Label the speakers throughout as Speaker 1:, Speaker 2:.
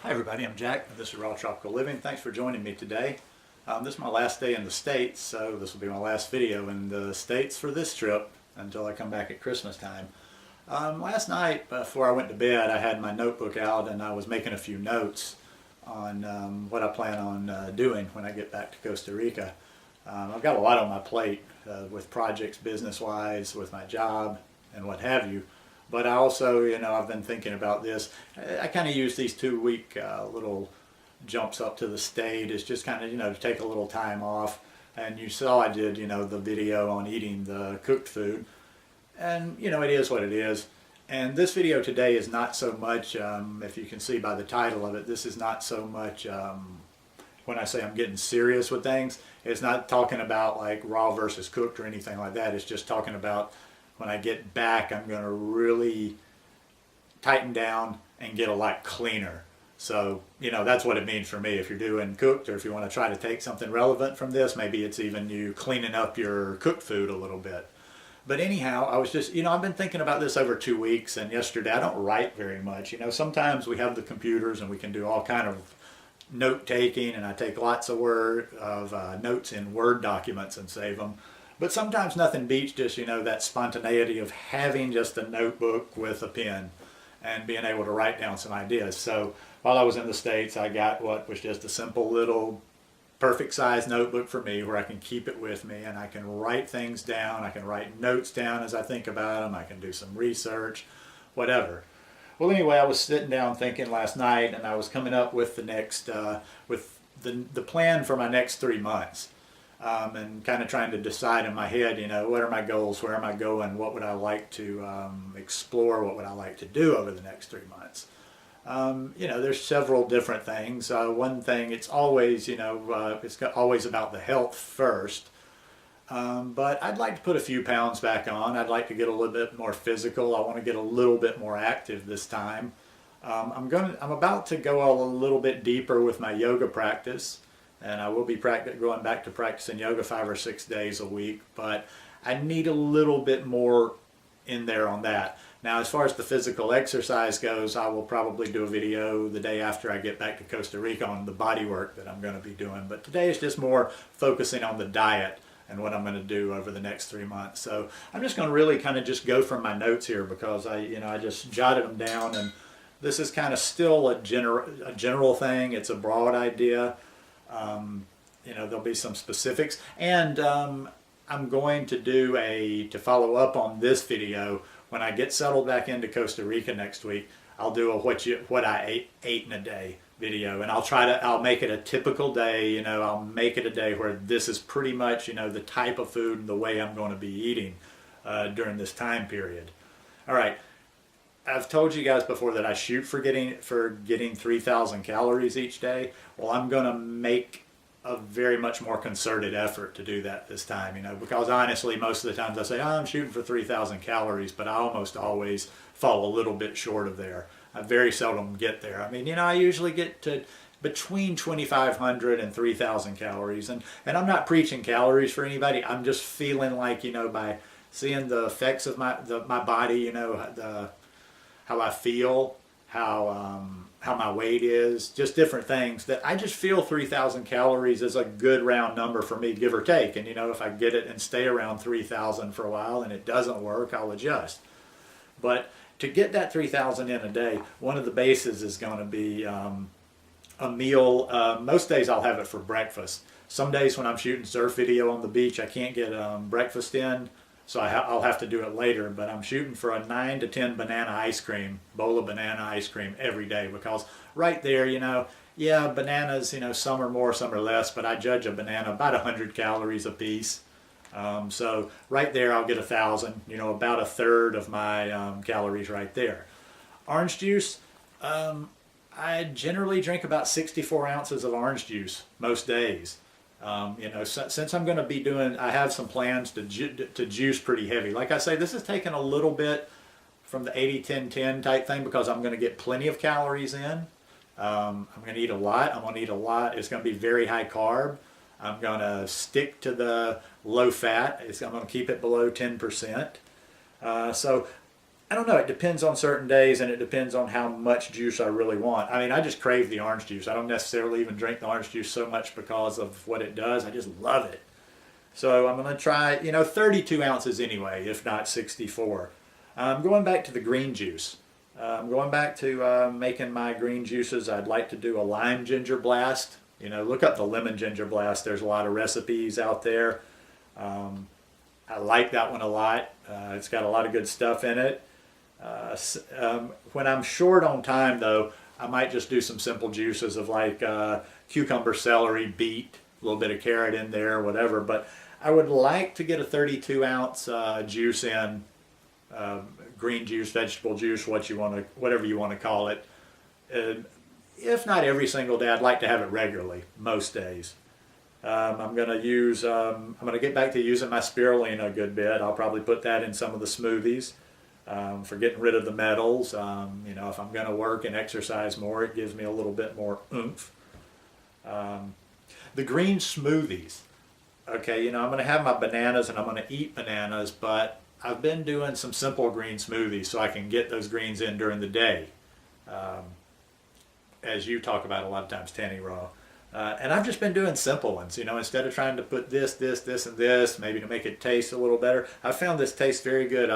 Speaker 1: Hi everybody, I'm Jack, and this is Raw Tropical Living. Thanks for joining me today. This is my last day in the States, so this will be my last video in the States for this trip until I come back at Christmas time. Last night, before I went to bed, I had my notebook out and I was making a few notes on what I plan on doing when I get back to Costa Rica. I've got a lot on my plate with projects business-wise, with my job, and what have you. But I also, I've been thinking about this. I kind of use these 2-week little jumps up to the state as just kind of, to take a little time off. And you saw I did, the video on eating the cooked food. And, it is what it is. And this video today is not so much, if you can see by the title of it, this is not so much, when I say I'm getting serious with things, it's not talking about like raw versus cooked or anything like that. It's just talking about when I get back, I'm going to really tighten down and get a lot cleaner. So, that's what it means for me. If you're doing cooked, or if you want to try to take something relevant from this, maybe it's even you cleaning up your cooked food a little bit. But anyhow, I was just, I've been thinking about this over 2 weeks, and yesterday I don't write very much. Sometimes we have the computers and we can do all kind of note taking, and I take lots of notes in Word documents and save them. But sometimes nothing beats just, that spontaneity of having just a notebook with a pen and being able to write down some ideas. So while I was in the States, I got what was just a simple little perfect size notebook for me where I can keep it with me and I can write things down. I can write notes down as I think about them. I can do some research, whatever. Well, anyway, I was sitting down thinking last night, and I was coming up with the next, with the plan for my next 3 months. And kind of trying to decide in my head, what are my goals, where am I going, what would I like to explore, what would I like to do over the next 3 months. There's several different things. One thing, it's always, always about the health first. But I'd like to put a few pounds back on. I'd like to get a little bit more physical. I want to get a little bit more active this time. I'm about to go a little bit deeper with my yoga practice. And I will be going back to practicing yoga 5 or 6 days a week, but I need a little bit more in there on that. Now, as far as the physical exercise goes, I will probably do a video the day after I get back to Costa Rica on the body work that I'm going to be doing. But today is just more focusing on the diet and what I'm going to do over the next 3 months. So I'm just going to really kind of just go from my notes here because I just jotted them down, and this is kind of still a general thing. It's a broad idea. There'll be some specifics, and I'm going to do to follow up on this video when I get settled back into Costa Rica next week. I'll do a what I ate in a day video, and I'll make it a typical day. I'll make it a day where this is pretty much the type of food and the way I'm going to be eating during this time period. All right. I've told you guys before that I shoot for getting 3,000 calories each day. Well, I'm going to make a very much more concerted effort to do that this time, because honestly, most of the times I say, I'm shooting for 3,000 calories, but I almost always fall a little bit short of there. I very seldom get there. I usually get to between 2,500 and 3,000 calories, and I'm not preaching calories for anybody. I'm just feeling like, by seeing the effects of my body, how I feel, how my weight is, just different things, that I just feel 3,000 calories is a good round number for me, give or take. And if I get it and stay around 3,000 for a while and it doesn't work, I'll adjust. But to get that 3,000 in a day, one of the bases is going to be a meal. Most days I'll have it for breakfast. Some days when I'm shooting surf video on the beach, I can't get breakfast in. So I'll have to do it later, but I'm shooting for a 9 to 10 bowl of banana ice cream every day, because right there, bananas, some are more, some are less, but I judge a banana about 100 calories a piece. So right there, I'll get 1,000, about a third of my calories right there. Orange juice, I generally drink about 64 ounces of orange juice most days. Since I'm going to be I have some plans to juice pretty heavy. Like I say, this is taking a little bit from the 80-10-10 type thing because I'm going to get plenty of calories in. I'm going to eat a lot. I'm going to eat a lot. It's going to be very high carb. I'm going to stick to the low fat. I'm going to keep it below 10%. So I don't know, it depends on certain days and it depends on how much juice I really want. I mean, I just crave the orange juice. I don't necessarily even drink the orange juice so much because of what it does. I just love it. So I'm going to try, 32 ounces anyway, if not 64. I'm going back to the green juice. I'm going back to making my green juices. I'd like to do a lime ginger blast. Look up the lemon ginger blast. There's a lot of recipes out there. I like that one a lot. It's got a lot of good stuff in it. When I'm short on time, though, I might just do some simple juices of like cucumber, celery, beet, a little bit of carrot in there, whatever. But I would like to get a 32-ounce juice in, green juice, vegetable juice, whatever you want to call it. If not every single day, I'd like to have it regularly, most days. I'm going to get back to using my spirulina a good bit. I'll probably put that in some of the smoothies. For getting rid of the metals. If I'm going to work and exercise more, it gives me a little bit more oomph. The green smoothies. Okay, I'm going to have my bananas and I'm going to eat bananas, but I've been doing some simple green smoothies so I can get those greens in during the day. As you talk about a lot of times, Tanny Raw. And I've just been doing simple ones, instead of trying to put this, and this, maybe to make it taste a little better. I've found this tastes very good.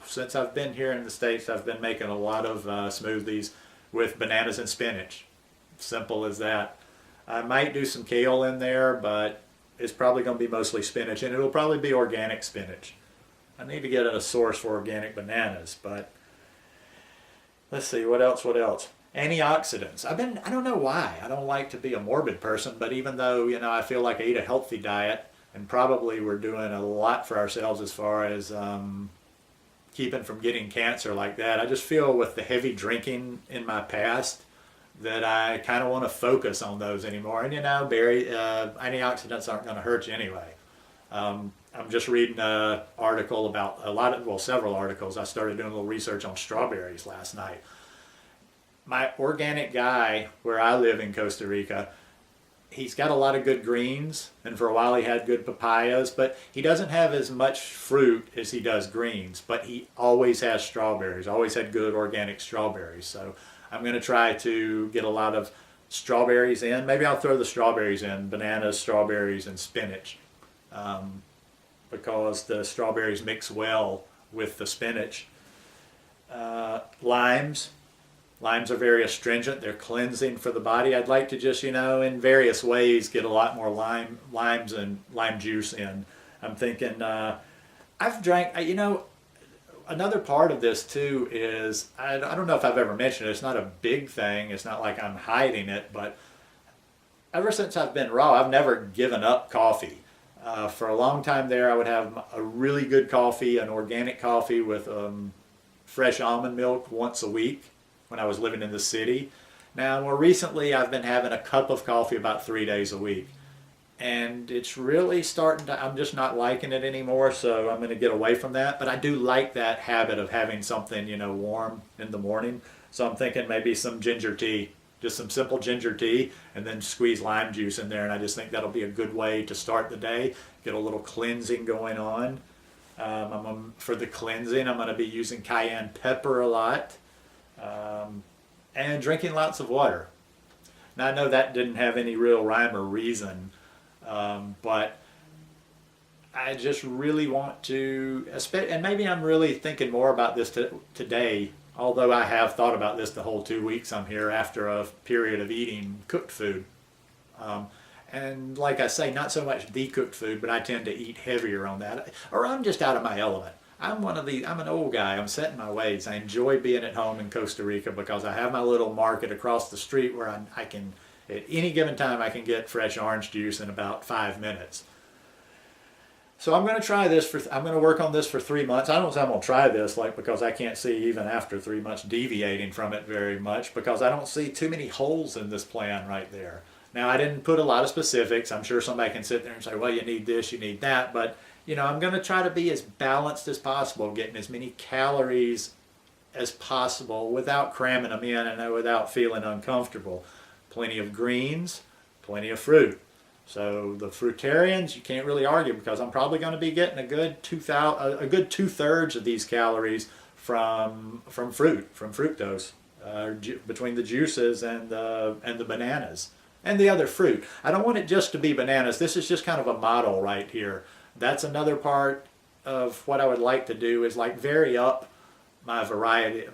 Speaker 1: Since I've been here in the States, I've been making a lot of smoothies with bananas and spinach. Simple as that. I might do some kale in there, but it's probably going to be mostly spinach, and it'll probably be organic spinach. I need to get a source for organic bananas, but let's see, what else? Antioxidants. I don't know why. I don't like to be a morbid person, but even though, I feel like I eat a healthy diet, and probably we're doing a lot for ourselves as far as keeping from getting cancer like that. I just feel with the heavy drinking in my past that I kind of want to focus on those anymore. And antioxidants aren't going to hurt you anyway. I'm just reading an article about several articles. I started doing a little research on strawberries last night. My organic guy where I live in Costa Rica, he's got a lot of good greens, and for a while he had good papayas, but he doesn't have as much fruit as he does greens, but he always has strawberries, always had good organic strawberries. So I'm going to try to get a lot of strawberries in. Maybe I'll throw the strawberries in, bananas, strawberries, and spinach, because the strawberries mix well with the spinach. Limes. Limes are very astringent. They're cleansing for the body. I'd like to just, in various ways get a lot more limes and lime juice in. I'm thinking, I've drank, another part of this too is, I don't know if I've ever mentioned it. It's not a big thing. It's not like I'm hiding it, but ever since I've been raw, I've never given up coffee. For a long time there, I would have a really good coffee, an organic coffee with fresh almond milk once a week when I was living in the city. Now, more recently, I've been having a cup of coffee about 3 days a week. And it's really I'm just not liking it anymore, so I'm going to get away from that. But I do like that habit of having something, warm in the morning. So I'm thinking maybe some ginger tea, just some simple ginger tea, and then squeeze lime juice in there. And I just think that'll be a good way to start the day, get a little cleansing going on. For the cleansing, I'm going to be using cayenne pepper a lot. And drinking lots of water. Now I know that didn't have any real rhyme or reason, but I just really want to, and maybe I'm really thinking more about this today, although I have thought about this the whole 2 weeks I'm here after a period of eating cooked food. And like I say, not so much the cooked food, but I tend to eat heavier on that, or I'm just out of my element. I'm an old guy. I'm set in my ways. I enjoy being at home in Costa Rica because I have my little market across the street where I can, at any given time, I can get fresh orange juice in about 5 minutes. So I'm going to try this I'm going to work on this for 3 months. I don't say I'm going to try this because I can't see even after 3 months deviating from it very much, because I don't see too many holes in this plan right there. Now, I didn't put a lot of specifics. I'm sure somebody can sit there and say, well, you need this, you need that, but I'm going to try to be as balanced as possible, getting as many calories as possible without cramming them in and without feeling uncomfortable. Plenty of greens, plenty of fruit. So the fruitarians, you can't really argue, because I'm probably going to be getting a good 2/3 of these calories from fructose, between the juices and the bananas and the other fruit. I don't want it just to be bananas. This is just kind of a model right here. That's another part of what I would like to do, is like vary up my variety.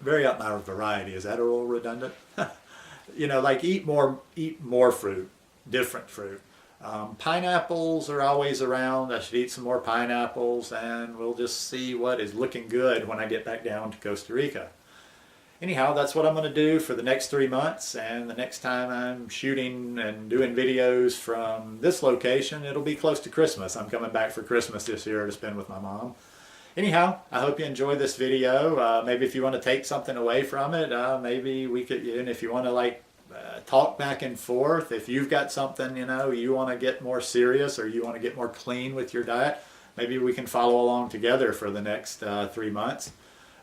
Speaker 1: Vary up my variety. Is that a little redundant? You know, like eat more fruit, different fruit. Pineapples are always around. I should eat some more pineapples, and we'll just see what is looking good when I get back down to Costa Rica. Anyhow, that's what I'm going to do for the next 3 months, and the next time I'm shooting and doing videos from this location, it'll be close to Christmas. I'm coming back for Christmas this year to spend with my mom. Anyhow, I hope you enjoyed this video. Maybe if you want to take something away from it, maybe we could, and if you want to like talk back and forth, if you've got something, you know, you want to get more serious or you want to get more clean with your diet, maybe we can follow along together for the next 3 months.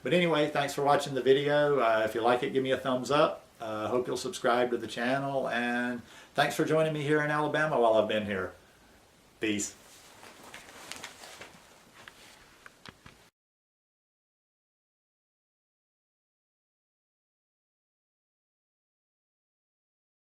Speaker 1: But anyway, thanks for watching the video. If you like it, give me a thumbs up. Hope you'll subscribe to the channel, and thanks for joining me here in Alabama while I've been here. Peace.